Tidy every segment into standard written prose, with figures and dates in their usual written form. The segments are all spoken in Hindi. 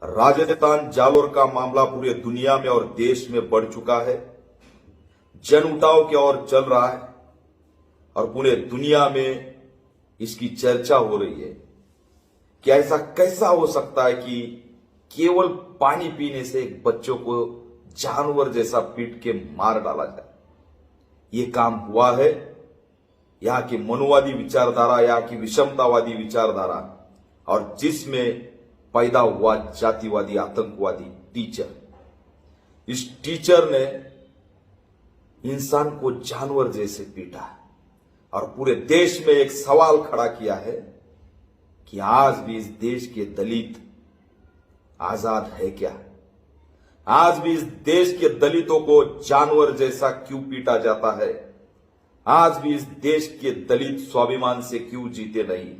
राजस्थान जालोर का मामला पूरे दुनिया में और देश में बढ़ चुका है। जन उठाव की ओर चल रहा है और पूरे दुनिया में इसकी चर्चा हो रही है कि ऐसा कैसा हो सकता है कि केवल पानी पीने से एक बच्चों को जानवर जैसा पीट के मार डाला जाए। ये काम हुआ है। यहाँ की मनुवादी विचारधारा, यहाँ की विषमतावादी विचारधारा और जिसमें पैदा हुआ जातिवादी आतंकवादी टीचर, इस टीचर ने इंसान को जानवर जैसे पीटा और पूरे देश में एक सवाल खड़ा किया है कि आज भी इस देश के दलित आजाद है क्या? आज भी इस देश के दलितों को जानवर जैसा क्यों पीटा जाता है? आज भी इस देश के दलित स्वाभिमान से क्यों जीते नहीं?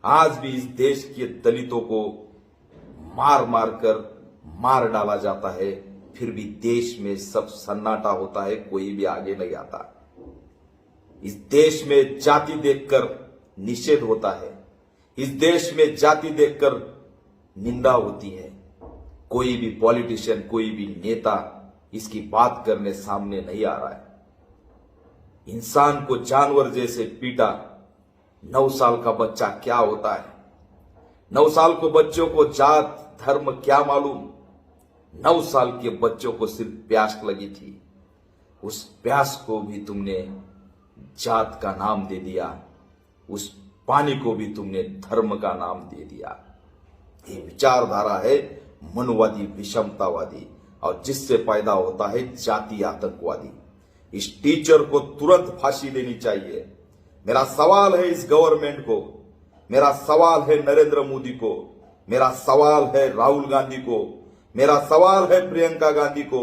आज भी इस देश के दलितों को मार मार कर मार डाला जाता है, फिर भी देश में सब सन्नाटा होता है, कोई भी आगे नहीं आता। इस देश में जाति देखकर निषेध होता है, इस देश में जाति देखकर निंदा होती है। कोई भी पॉलिटिशियन, कोई भी नेता इसकी बात करने सामने नहीं आ रहा है। इंसान को जानवर जैसे पीटा। 9 साल का बच्चा क्या होता है? 9 साल को बच्चों को जात धर्म क्या मालूम? 9 साल के बच्चों को सिर्फ प्यास लगी थी, उस प्यास को भी तुमने जात का नाम दे दिया, उस पानी को भी तुमने धर्म का नाम दे दिया। ये विचारधारा है मनुवादी विषमतावादी और जिससे पैदा होता है जाति आतंकवादी। इस टीचर को तुरंत फांसी देनी चाहिए। मेरा सवाल है इस गवर्नमेंट को, मेरा सवाल है नरेंद्र मोदी को, मेरा सवाल है राहुल गांधी को, मेरा सवाल है प्रियंका गांधी को,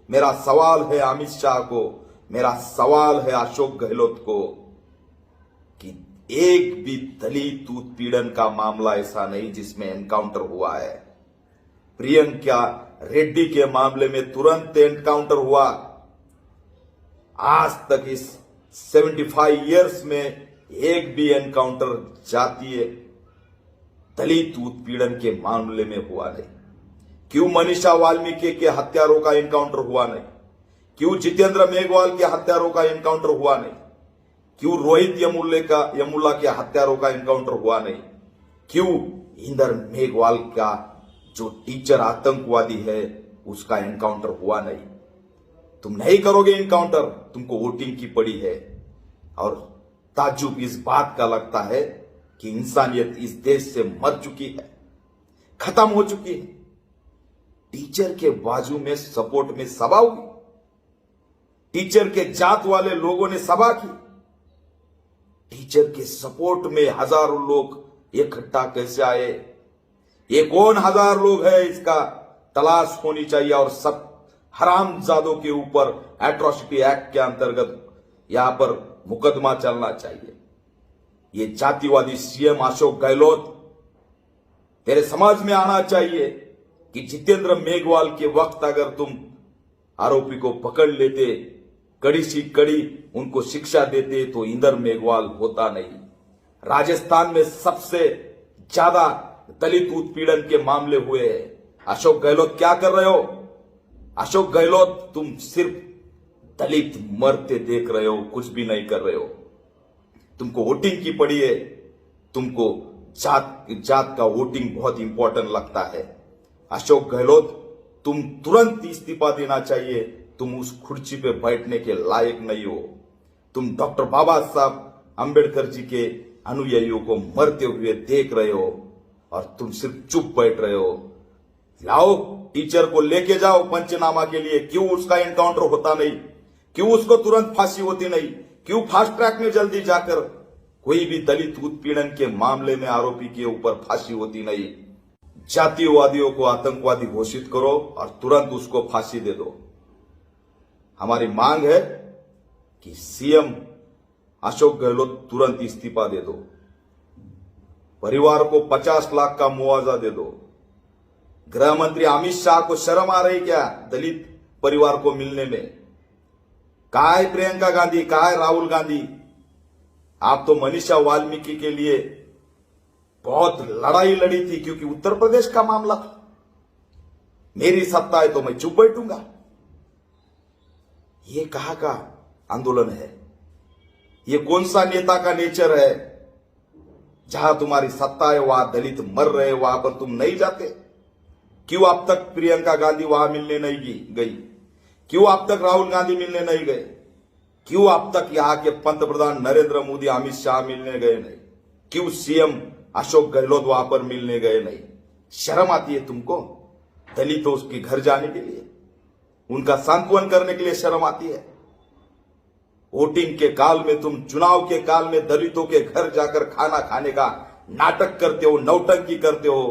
मेरा सवाल है अमित शाह को, मेरा सवाल है अशोक गहलोत को कि एक भी दलित उत्पीड़न का मामला ऐसा नहीं जिसमें एनकाउंटर हुआ है। प्रियंका रेड्डी के मामले में तुरंत एनकाउंटर हुआ। आज तक इस 75 इयर्स में एक भी एनकाउंटर जातीय दलित उत्पीड़न के मामले में हुआ नहीं। क्यों मनीषा वाल्मीकि के हत्यारों का एनकाउंटर हुआ नहीं? क्यों जितेंद्र मेघवाल के हत्यारों का एनकाउंटर हुआ नहीं? क्यों रोहित यमुला के हत्यारों का एनकाउंटर हुआ नहीं? क्यों इंदर मेघवाल का जो टीचर आतंकवादी है उसका एनकाउंटर हुआ नहीं? तुम नहीं करोगे एनकाउंटर, तुमको वोटिंग की पड़ी है। और ताज्जुब इस बात का लगता है कि इंसानियत इस देश से मर चुकी है, खत्म हो चुकी है। टीचर के बाजू में सपोर्ट में सभा हुई, टीचर के जात वाले लोगों ने सभा की। टीचर के सपोर्ट में हजारों लोग इकट्ठा कैसे आए? ये कौन हजार लोग है, इसका तलाश होनी चाहिए और सब हरामजादों के ऊपर एट्रोसिटी एक्ट के अंतर्गत यहां पर मुकदमा चलना चाहिए। ये जातिवादी सीएम अशोक गहलोत, तेरे समझ में आना चाहिए कि जितेंद्र मेघवाल के वक्त अगर तुम आरोपी को पकड़ लेते, कड़ी सी कड़ी उनको शिक्षा देते, तो इंदर मेघवाल होता नहीं। राजस्थान में सबसे ज्यादा दलित उत्पीड़न के मामले हुए हैं। अशोक गहलोत क्या कर रहे हो? अशोक गहलोत, तुम सिर्फ दलित मरते देख रहे हो, कुछ भी नहीं कर रहे हो। तुमको वोटिंग की पड़ी है, तुमको जात का वोटिंग बहुत इंपॉर्टेंट लगता है। अशोक गहलोत, तुम तुरंत इस्तीफा देना चाहिए। तुम उस कुर्सी पे बैठने के लायक नहीं हो। तुम डॉक्टर बाबा साहब अंबेडकर जी के अनुयायियों को मरते हुए देख रहे हो और तुम सिर्फ चुप बैठ रहे हो। लाओ टीचर को लेके जाओ पंचनामा के लिए। क्यों उसका एनकाउंटर होता नहीं? क्यों उसको तुरंत फांसी होती नहीं? क्यों फास्ट ट्रैक में जल्दी जाकर कोई भी दलित उत्पीड़न के मामले में आरोपी के ऊपर फांसी होती नहीं? जातिवादियों को आतंकवादी घोषित करो और तुरंत उसको फांसी दे दो। हमारी मांग है कि सीएम अशोक गहलोत तुरंत इस्तीफा दे दो। परिवार को 50 लाख का मुआवजा दे दो। गृह मंत्री अमित शाह को शर्म आ रही क्या दलित परिवार को मिलने में? कहा है प्रियंका गांधी, कहा है राहुल गांधी? आप तो मनीषा वाल्मीकि के लिए बहुत लड़ाई लड़ी थी क्योंकि उत्तर प्रदेश का मामला था। मेरी सत्ता है तो मैं चुप बैठूंगा। ये कहां का आंदोलन है? ये कौन सा नेता का नेचर है? जहां तुम्हारी सत्ता है वहां दलित मर रहे, वहां पर तुम नहीं जाते? क्यों अब तक प्रियंका गांधी वहां मिलने नहीं गई? क्यों अब तक राहुल गांधी मिलने नहीं गए? क्यों अब तक यहां के पंतप्रधान नरेंद्र मोदी, अमित शाह मिलने गए नहीं? क्यों सीएम अशोक गहलोत वहां पर मिलने गए नहीं? शर्म आती है तुमको दलितों के घर जाने के लिए, उनका सांत्वन करने के लिए शर्म आती है? वोटिंग के काल में तुम, चुनाव के काल में दलितों के घर जाकर खाना खाने का नाटक करते हो, नौटंकी करते हो,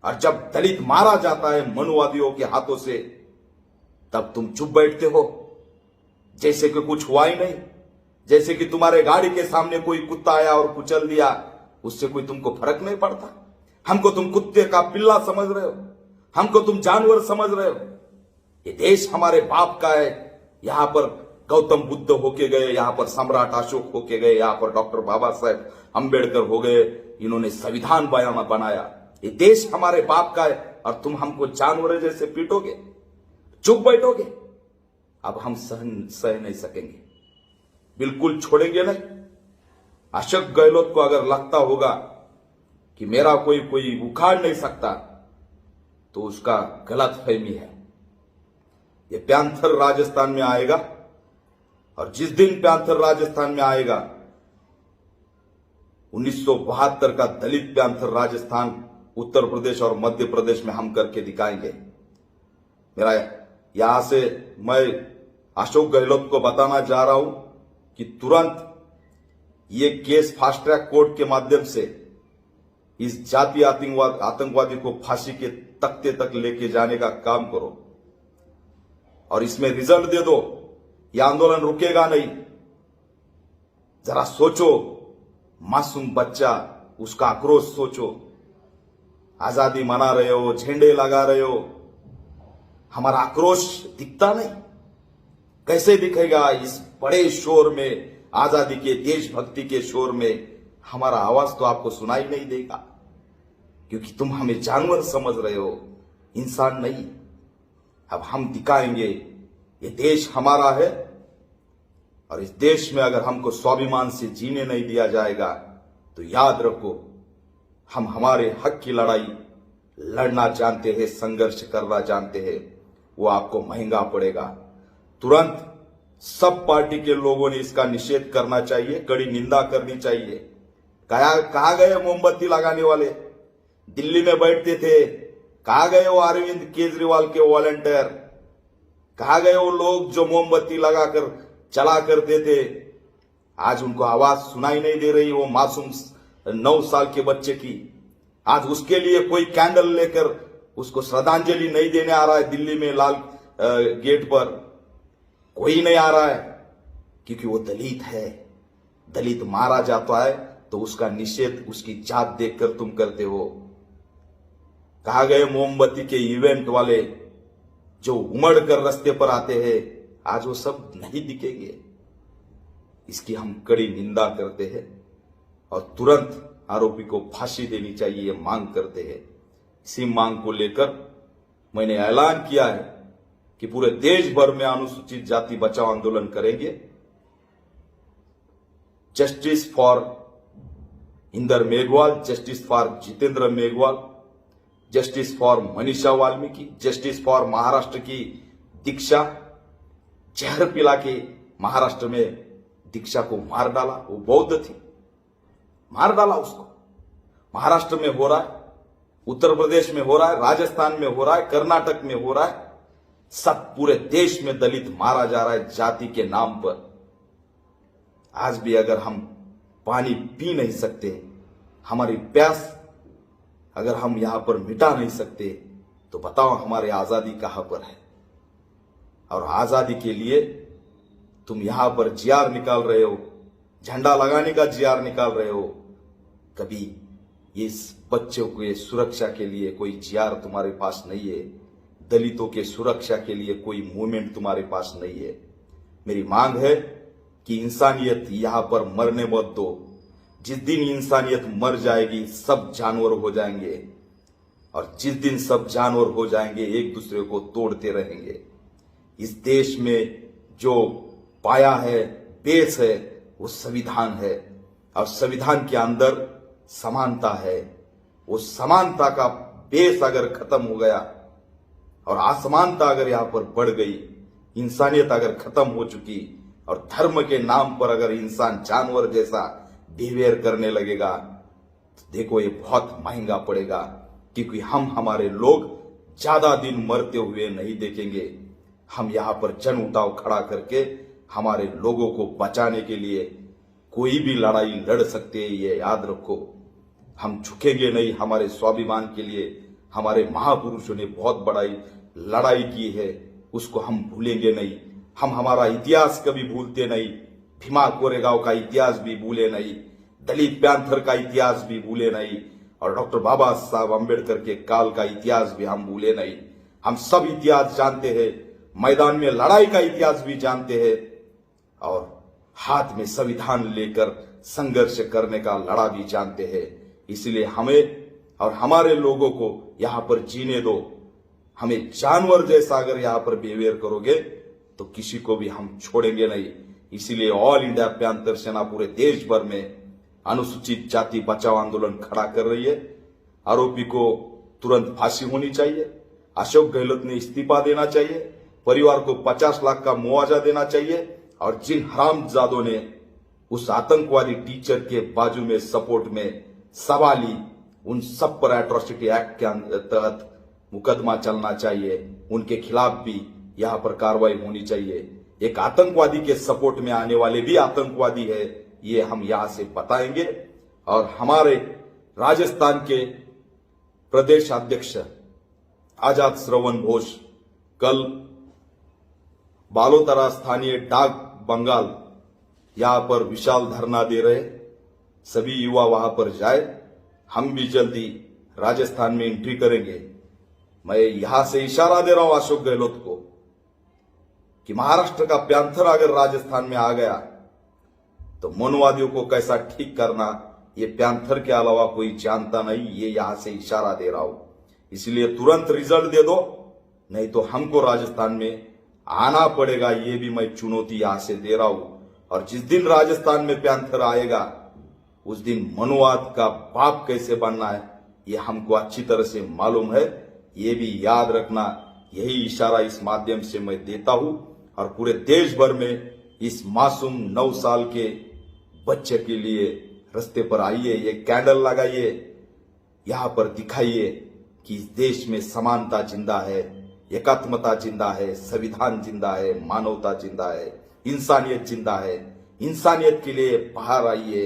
और जब दलित मारा जाता है मनुवादियों के हाथों से तब तुम चुप बैठते हो जैसे कि कुछ हुआ ही नहीं, जैसे कि तुम्हारे गाड़ी के सामने कोई कुत्ता आया और कुचल दिया, उससे कोई तुमको फर्क नहीं पड़ता। हमको तुम कुत्ते का पिल्ला समझ रहे हो, हमको तुम जानवर समझ रहे हो। ये देश हमारे बाप का है। यहां पर गौतम बुद्ध होके गए, यहां पर सम्राट अशोक होके गए, यहां पर डॉक्टर बाबा साहेब अंबेडकर हो गए, इन्होंने संविधान बनाया। ये देश हमारे बाप का है और तुम हमको जानवर जैसे पीटोगे, चुप बैठोगे? अब हम सह नहीं सकेंगे, बिल्कुल छोड़ेंगे नहीं। अशोक गहलोत को अगर लगता होगा कि मेरा कोई उखाड़ नहीं सकता तो उसका गलत फहमी है। ये पैंथर राजस्थान में आएगा और जिस दिन पैंथर राजस्थान में आएगा 1972 का दलित पैंथर राजस्थान, उत्तर प्रदेश और मध्य प्रदेश में हम करके दिखाएंगे। मेरा यहां से मैं अशोक गहलोत को बताना चाह रहा हूं कि तुरंत ये केस फास्ट ट्रैक कोर्ट के माध्यम से इस जातीय आतंकवादी को फांसी के तख्ते तक लेके जाने का काम करो और इसमें रिजल्ट दे दो। यह आंदोलन रुकेगा नहीं। जरा सोचो, मासूम बच्चा, उसका आक्रोश सोचो। आजादी मना रहे हो, झंडे लगा रहे हो, हमारा आक्रोश दिखता नहीं? कैसे दिखेगा? इस बड़े शोर में, आजादी के, देशभक्ति के शोर में हमारा आवाज तो आपको सुनाई नहीं देगा, क्योंकि तुम हमें जानवर समझ रहे हो, इंसान नहीं। अब हम दिखाएंगे ये देश हमारा है और इस देश में अगर हमको स्वाभिमान से जीने नहीं दिया जाएगा तो याद रखो, हम हमारे हक की लड़ाई लड़ना जानते हैं, संघर्ष करना जानते हैं, वो आपको महंगा पड़ेगा। तुरंत सब पार्टी के लोगों ने इसका निषेध करना चाहिए, कड़ी निंदा करनी चाहिए। कहा गए मोमबत्ती लगाने वाले? दिल्ली में बैठते थे, कहा गए वो अरविंद केजरीवाल के वॉलंटियर? कहा गए वो लोग जो मोमबत्ती लगाकर चला करते थे? आज उनको आवाज सुनाई नहीं दे रही। वो मासूम 9 साल के बच्चे की आज उसके लिए कोई कैंडल लेकर उसको श्रद्धांजलि नहीं देने आ रहा है। दिल्ली में लाल गेट पर कोई नहीं आ रहा है क्योंकि वो दलित है। दलित मारा जाता है तो उसका निषेध, उसकी जात देखकर तुम करते हो। कहा गए मोमबत्ती के इवेंट वाले जो उमड़ कर रास्ते पर आते हैं, आज वो सब नहीं दिखेंगे। इसकी हम कड़ी निंदा करते हैं और तुरंत आरोपी को फांसी देनी चाहिए, ये मांग करते हैं। इसी मांग को लेकर मैंने ऐलान किया है कि पूरे देश भर में अनुसूचित जाति बचाओ आंदोलन करेंगे। Justice for Inder Meghwal, justice for Jitendra Meghwal, justice for Manisha Valmiki, justice for Maharashtra की दीक्षा। जहर पिला के महाराष्ट्र में दीक्षा को मार डाला, वो बौद्ध थी, मार डाला उसको। महाराष्ट्र में हो रहा है, उत्तर प्रदेश में हो रहा है, राजस्थान में हो रहा है, कर्नाटक में हो रहा है। सब पूरे देश में दलित मारा जा रहा है जाति के नाम पर। आज भी अगर हम पानी पी नहीं सकते, हमारी प्यास अगर हम यहां पर मिटा नहीं सकते, तो बताओ हमारी आजादी कहां पर है? और आजादी के लिए तुम यहां पर जियार निकाल रहे हो, झंडा लगाने का जियार निकाल रहे हो। कभी इस बच्चों के सुरक्षा के लिए कोई जियार तुम्हारे पास नहीं है, दलितों के सुरक्षा के लिए कोई मूवमेंट तुम्हारे पास नहीं है। मेरी मांग है कि इंसानियत यहां पर मरने मत दो। जिस दिन इंसानियत मर जाएगी सब जानवर हो जाएंगे। और जिस दिन सब जानवर हो जाएंगे, एक दूसरे को तोड़ते रहेंगे। इस देश में जो पाया है, बेस है, वो संविधान है और संविधान के अंदर समानता है। वो समानता का बेस अगर खत्म हो गया और असमानता अगर यहां पर बढ़ गई, इंसानियत अगर खत्म हो चुकी और धर्म के नाम पर अगर इंसान जानवर जैसा बिहेवियर करने लगेगा, तो देखो ये बहुत महंगा पड़ेगा। क्योंकि हम हमारे लोग ज्यादा दिन मरते हुए नहीं देखेंगे। हम यहां पर जन उठाव खड़ा करके हमारे लोगों को बचाने के लिए कोई भी लड़ाई लड़ सकते हैं, ये याद रखो। हम झुकेंगे नहीं हमारे स्वाभिमान के लिए। हमारे महापुरुषों ने बहुत बड़ा लड़ाई की है, उसको हम भूलेंगे नहीं। हम हमारा इतिहास कभी भूलते नहीं। भीमा कोरेगांव का इतिहास भी भूले नहीं, दलित पैंथर का इतिहास भी भूले नहीं और डॉक्टर बाबा साहब अम्बेडकर के काल का इतिहास भी हम भूले नहीं। हम सब इतिहास जानते हैं, मैदान में लड़ाई का इतिहास भी जानते हैं और हाथ में संविधान लेकर संघर्ष करने का लड़ा भी जानते हैं। इसलिए हमें और हमारे लोगों को यहां पर जीने दो। हमें जानवर जैसा अगर यहां पर बिहेवियर करोगे तो किसी को भी हम छोड़ेंगे नहीं। इसीलिए ऑल इंडिया पैंथर सेना पूरे देश भर में अनुसूचित जाति बचाओ आंदोलन खड़ा कर रही है। आरोपी को तुरंत फांसी होनी चाहिए। अशोक गहलोत ने इस्तीफा देना चाहिए। परिवार को 50 लाख का मुआवजा देना चाहिए और जिन हरामजादों ने उस आतंकवादी टीचर के बाजू में सपोर्ट में सवाल ली, उन सब पर एट्रोसिटी एक्ट के तहत मुकदमा चलना चाहिए। उनके खिलाफ भी यहां पर कार्रवाई होनी चाहिए। एक आतंकवादी के सपोर्ट में आने वाले भी आतंकवादी है, ये हम यहां से बताएंगे। और हमारे राजस्थान के प्रदेश अध्यक्ष आजाद श्रवण घोष कल बालोतरा स्थानीय डाक बंगाल यहां पर विशाल धरना दे रहे। सभी युवा वहां पर जाए। हम भी जल्दी राजस्थान में एंट्री करेंगे। मैं यहां से इशारा दे रहा हूं अशोक गहलोत को कि महाराष्ट्र का पैंथर अगर राजस्थान में आ गया तो मनुवादियों को कैसा ठीक करना, ये पैंथर के अलावा कोई जानता नहीं। ये यहां से इशारा दे रहा हूं। इसलिए तुरंत रिजल्ट दे दो, नहीं तो हमको राजस्थान में आना पड़ेगा। ये भी मैं चुनौती यहां से दे रहा हूं। और जिस दिन राजस्थान में पैंथर आएगा, उस दिन मनुवाद का बाप कैसे बनना है, ये हमको अच्छी तरह से मालूम है। ये भी याद रखना। यही इशारा इस माध्यम से मैं देता हूं और पूरे देश भर में इस मासूम 9 साल के बच्चे के लिए रास्ते पर आइए, ये कैंडल लगाइए, यहां पर दिखाइए कि इस देश में समानता जिंदा है, एकात्मता जिंदा है, संविधान जिंदा है, मानवता जिंदा है, इंसानियत जिंदा है। इंसानियत के लिए बाहर आइए।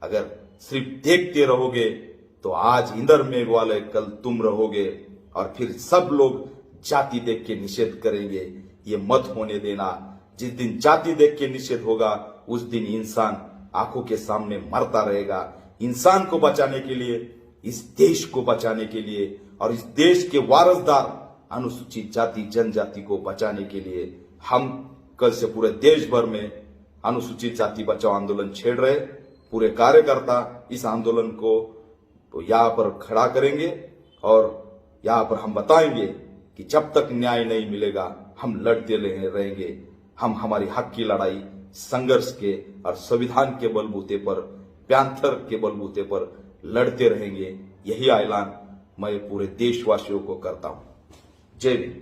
अगर सिर्फ देखते रहोगे तो आज इंदर मेघवाल, कल तुम रहोगे और फिर सब लोग जाति देख के निषेध करेंगे। ये मत होने देना। जिस दिन जाति देख के निषेध होगा, उस दिन इंसान आंखों के सामने मरता रहेगा। इंसान को बचाने के लिए, इस देश को बचाने के लिए और इस देश के वारसदार अनुसूचित जाति जनजाति को बचाने के लिए हम कल से पूरे देश भर में अनुसूचित जाति बचाओ आंदोलन छेड़ रहे। पूरे कार्यकर्ता इस आंदोलन को यहां पर खड़ा करेंगे और यहां पर हम बताएंगे कि जब तक न्याय नहीं मिलेगा हम लड़ते रहेंगे। हम हमारी हक की लड़ाई संघर्ष के और संविधान के बलबूते पर, पैंथर के बलबूते पर लड़ते रहेंगे। यही ऐलान मैं पूरे देशवासियों को करता हूं। जय हिंद।